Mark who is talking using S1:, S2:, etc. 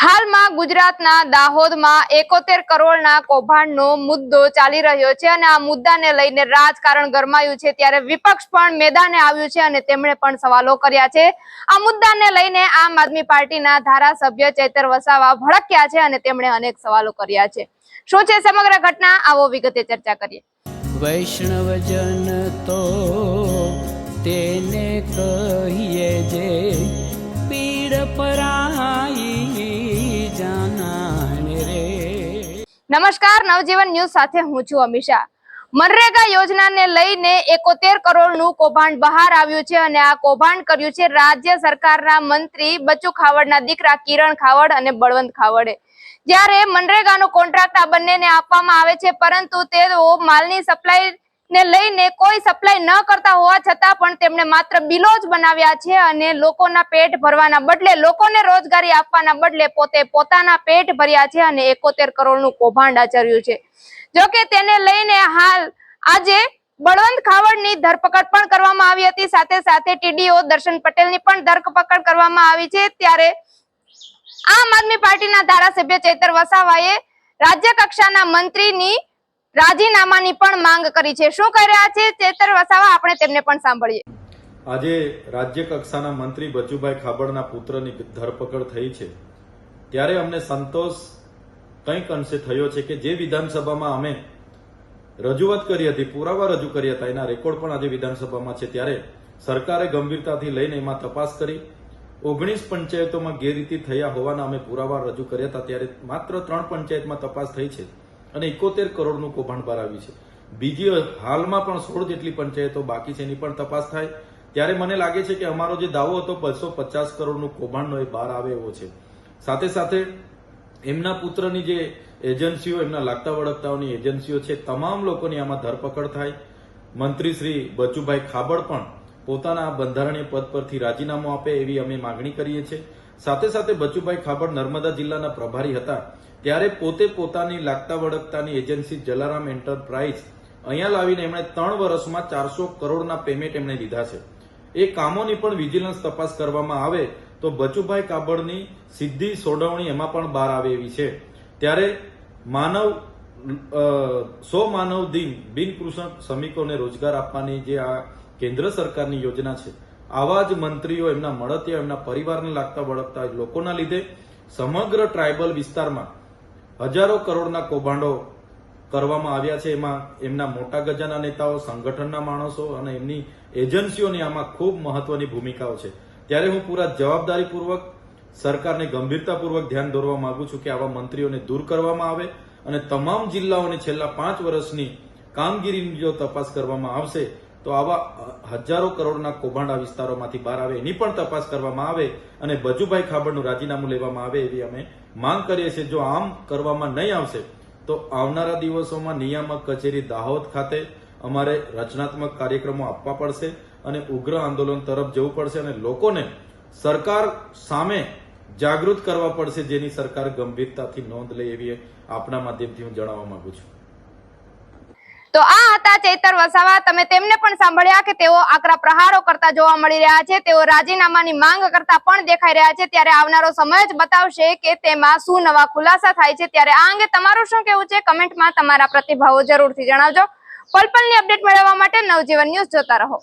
S1: હાલમાં ગુજરાતના દાહોદમાં 71 કરોડના કૌભાંડનો મુદ્દો ચાલી રહ્યો છે અને આ મુદ્દાને લઈને રાજકારણ ગરમાયું છે। ત્યારે વિપક્ષ પણ મેદાને આવ્યું છે અને તેમણે પણ સવાલો કર્યા છે। આ મુદ્દાને લઈને આમ આદમી પાર્ટીના ધારાસભ્ય ચૈતર વસાવા ભડક્યા છે અને તેમણે અનેક સવાલો કર્યા છે। શું છે સમગ્ર ઘટના, આવો વિગતે ચર્ચા કરીએ।
S2: વૈષ્ણવજન તો તેને કહીએ જે પીડ પરાઈ જાનાને રે।
S1: નમસ્કાર, નવજીવન ન્યૂઝ સાથે હું છું અમીષા। મનરેગા યોજનાને લઈને 71 કરોડનું કૌભાંડ બહાર આવ્યું છે અને આ કૌભાંડ કર્યું છે રાજ્ય સરકારના મંત્રી બચુ ખાવડના દીકરા કિરણ ખાવડ અને બળવંત ખાવડે। જ્યારે મનરેગાનો કોન્ટ્રાક્ટ આ બંનેને આપવામાં આવે છે, પરંતુ તેઓ માલની સપ્લાય ને લઈને કોઈ સપ્લાય ન કરતા હોવા છતાં પણ તેમણે માત્ર બિલો જ બનાવ્યા છે અને લોકોના પેટ ભરવાના બદલે, લોકોને રોજગારી આપવાના બદલે પોતે પોતાના પેટ ભર્યા છે અને 71 કરોડનું કૌભાંડ આચર્યું છે। જો કે તેને લઈને હાલ આજે બળવંત ખાવડની ધરપકડ પણ કરવામાં આવી હતી, સાથે સાથે ટીડીઓ દર્શન પટેલની પણ ધરપકડ કરવામાં આવી છે। ત્યારે આમ આદમી પાર્ટીના ધારાસભ્ય ચૈતર વસાવાએ રાજ્ય કક્ષાના મંત્રીની રાજીનામાની પણ માંગ કરી છે। શું કહી રહ્યા છે ચૈતર વસાવા, આપણે તેમને પણ સાંભળીએ।
S3: આજે રાજ્ય કક્ષાના મંત્રી બચુભાઈ ખાબડના પુત્રની ધરપકડ થઈ છે, ત્યારે અમને સંતોષ કંઈક અંશે થયો છે કે જે વિધાનસભામાં અમે રજૂઆત કરી હતી, પુરાવા રજૂ કર્યા હતા, એના રેકોર્ડ પણ આજે વિધાનસભામાં છે। ત્યારે સરકારે ગંભીરતાથી લઈને એમાં તપાસ કરી 19 પંચાયતોમાં ગેરરીતિ થયા હોવાના અમે પુરાવા રજૂ કર્યા હતા। ત્યારે માત્ર 3 પંચાયતમાં તપાસ થઈ છે અને 71 કરોડનું કૌભાંડ બહાર આવ્યું છે। બીજી હાલમાં પણ 16 જેટલી પંચાયતો બાકી છે, એની પણ તપાસ થાય। ત્યારે મને લાગે છે કે અમારો જે દાવો હતો 250 કરોડનું કૌભાંડનો એ બહાર આવે એવો છે। સાથે સાથે એમના પુત્રની જે એજન્સીઓ, એમના લાગતા વળગતાઓની એજન્સીઓ છે, તમામ લોકોની આમાં ધરપકડ થાય। મંત્રી શ્રી બચુભાઈ ખાબડ પણ પોતાના બંધારણીય પદ પરથી રાજીનામું આપે એવી અમે માગણી કરીએ છીએ। સાથે સાથે બચુભાઈ ખાબડ નર્મદા જિલ્લાના પ્રભારી હતા, ત્યારે પોતે પોતાની લાગતા વળગતાની એજન્સી જલારામ એન્ટરપ્રાઇઝ અહીંયા લાવીને એમણે 3 વર્ષમાં 400 કરોડના પેમેન્ટ એમણે લીધા છે। એ કામોની પણ વિજિલન્સ તપાસ કરવામાં આવે તો બચુભાઈ કાબડની સીધી સોડવણી એમાં પણ બહાર આવે એવી છે। ત્યારે 100 માનવ દિન બિન કૃષક શ્રમિકોને રોજગાર આપવાની જે આ કેન્દ્ર સરકારની યોજના છે, આવા જ મંત્રીઓ, એમના મળતિયા, એમના પરિવારને લાગતા વળગતા લોકોના લીધે સમગ્ર ટ્રાયબલ વિસ્તારમાં હજારો કરોડના કૌભાંડો કરવામાં આવ્યા છે। એમાં એમના મોટા ગજાના નેતાઓ, સંગઠનના માણસો અને એમની એજન્સીઓની આમાં ખૂબ મહત્વની ભૂમિકાઓ છે। ત્યારે હું પૂરા જવાબદારીપૂર્વક સરકારને ગંભીરતાપૂર્વક ધ્યાન દોરવા માંગુ છું કે આવા મંત્રીઓને દૂર કરવામાં આવે અને તમામ જિલ્લાઓની છેલ્લા 5 વર્ષની કામગીરીની જો તપાસ કરવામાં આવશે તો આવા હજારો કરોડના કૌભાંડ આ વિસ્તારોમાંથી બહાર આવે, એની પણ તપાસ કરવામાં આવે અને બચુભાઈ ખાબડનું રાજીનામું લેવામાં આવે એવી અમે માંગ કરીએ છીએ। જો આમ કરવામાં નહીં આવશે તો આવનારા દિવસોમાં નિયામક કચેરી દાહોદ ખાતે અમારે રચનાત્મક કાર્યક્રમો આપવા પડશે અને ઉગ્ર આંદોલન તરફ જવું પડશે અને લોકોને સરકાર સામે જાગૃત કરવા પડશે, જેની સરકાર ગંભીરતાથી નોંધ લે એવી આપના માધ્યમથી હું જણાવવા માંગુ છું।
S1: તો આ હતા ચૈતર વસાવા। તમે તેમને પણ સાંભળ્યા કે તેઓ આકરા પ્રહારો કરતા જોવા મળી રહ્યા છે, તેઓ રાજીનામાની માંગ કરતા પણ દેખાઈ રહ્યા છે। ત્યારે આવનારો સમય જ બતાવશે કે તેમાં શું નવા ખુલાસા થાય છે। ત્યારે આ અંગે તમારું શું કહેવું છે, કમેન્ટમાં તમારા પ્રતિભાવો જરૂરથી જણાવજો। પલ પલની અપડેટ મેળવવા માટે નવજીવન ન્યૂઝ જોતા રહો।